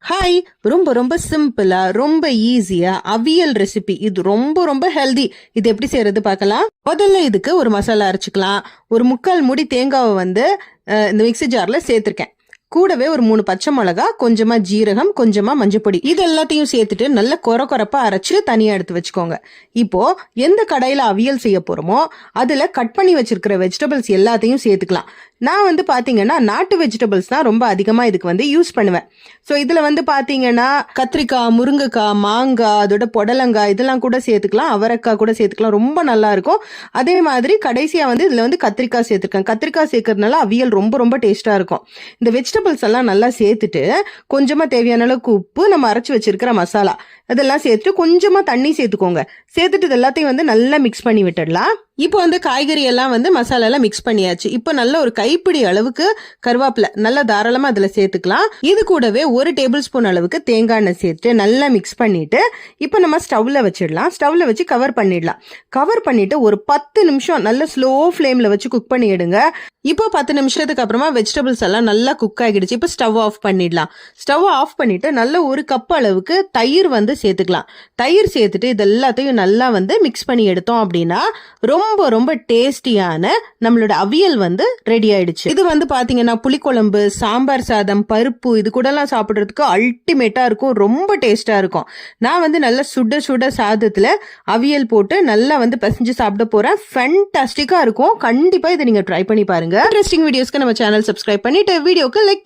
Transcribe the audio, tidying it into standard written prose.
Hi, ரொம்ப ரொம்ப சிம்பிளா ரொம்ப ஈஸியா அவியல் ரெசிபி. இது ரொம்ப ரொம்ப ஹெல்தி. இது எப்படி செய்யறது பார்க்கலாம். முதல்ல இதுக்கு ஒரு மசாலா அரைச்சுக்கலாம். ஒரு 3/4 மூடி தேங்காவை இந்த மிக்ஸி ஜார்ல சேர்த்திருக்கேன். கூடவே ஒரு 3 பச்சை மிளகா, கொஞ்சமா ஜீரகம், கொஞ்சமா மஞ்சப்பொடி, இது எல்லாத்தையும் சேர்த்துட்டு நல்ல கொரப்பா அரைச்சு தனியா எடுத்து வச்சுக்கோங்க. இப்போ எந்த கடையில அவியல் செய்ய போறோமோ அதுல கட் பண்ணி வச்சிருக்கிற வெஜிடபிள்ஸ் எல்லாத்தையும் சேர்த்துக்கலாம். நான் பாத்தீங்கன்னா நாட்டு வெஜிடபிள்ஸ் தான் ரொம்ப அதிகமா இதுக்கு யூஸ் பண்ணுவேன். ஸோ இதுல பாத்தீங்கன்னா கத்திரிக்காய், முருங்கைக்காய், மாங்காய், அதோட புடலங்காய் இதெல்லாம் கூட சேர்த்துக்கலாம். அவரைக்காய் கூட சேர்த்துக்கலாம். ரொம்ப நல்லா இருக்கும். அதே மாதிரி கடைசியா இதுல கத்திரிக்காய் சேர்த்துருக்கேன். கத்திரிக்காய் சேர்க்கறதுனால அவியல் ரொம்ப ரொம்ப டேஸ்டா இருக்கும். இந்த வெஜிடபிள்ஸ் எல்லாம் நல்லா சேர்த்துட்டு கொஞ்சமா தேவையான அளவுக்கு உப்பு, நம்ம அரைச்சு வச்சிருக்கிற மசாலா இதெல்லாம் சேர்த்துட்டு கொஞ்சமா தண்ணி சேர்த்துக்கோங்க. சேர்த்துட்டு இது எல்லாத்தையும் நல்லா மிக்ஸ் பண்ணி விட்டுடலாம். இப்போ காய்கறி எல்லாம் மசாலா எல்லாம் மிக்ஸ் பண்ணியாச்சு. இப்போ நல்ல ஒரு கைப்பிடி அளவுக்கு கருவேப்பிலை நல்லா தாராளமா அதுல சேர்த்துக்கலாம். இது கூடவே 1 டேபிள் ஸ்பூன் அளவுக்கு தேங்காய் எண்ணெய் சேர்த்து நல்லா மிக்ஸ் பண்ணிட்டு இப்போ நம்ம ஸ்டவ்ல வச்சிடலாம். ஸ்டவ்ல வச்சு கவர் பண்ணிடலாம். கவர் பண்ணிட்டு ஒரு 10 நிமிஷம் நல்ல ஸ்லோ ஃபிளேம்ல வச்சு குக் பண்ணி எடுங்க. இப்போ 10 நிமிஷத்துக்கு அப்புறமா வெஜிடபிள்ஸ் எல்லாம் நல்லா குக் ஆகிடுச்சு. இப்போ ஸ்டவ் ஆஃப் பண்ணிடலாம். ஸ்டவ் ஆஃப் பண்ணிட்டு நல்ல 1 கப் அளவுக்கு தயிர் சேர்த்துக்கலாம். தயிர் சேர்த்துட்டு இது எல்லாத்தையும் நல்லா மிக்ஸ் பண்ணி எடுத்தோம் அப்படின்னா ரொம்ப ரொம்ப டேஸ்டியான நம்மளோட அவியல் ரெடி ஆயிடுச்சு. இது பாத்தீங்கன்னா புளிக்குழம்பு, சாம்பார் சாதம், பருப்பு இது கூட எல்லாம் சாப்பிடுறதுக்கு அல்டிமேட்டா இருக்கும். ரொம்ப டேஸ்டா இருக்கும். நான் நல்ல சுட சுட சாதத்துல அவியல் போட்டு நல்லா பிசைஞ்சு சாப்பிட போறேன். ஃபேண்டாஸ்டிக்கா இருக்கும். கண்டிப்பா இதை நீங்க ட்ரை பண்ணி பாருங்க. இன்ட்ரெஸ்டிங் வீடியோஸ்க்கு நம்ம சேனல் சப்ஸ்கிரைப் பண்ணிட்டு வீடியோக்கு லைக்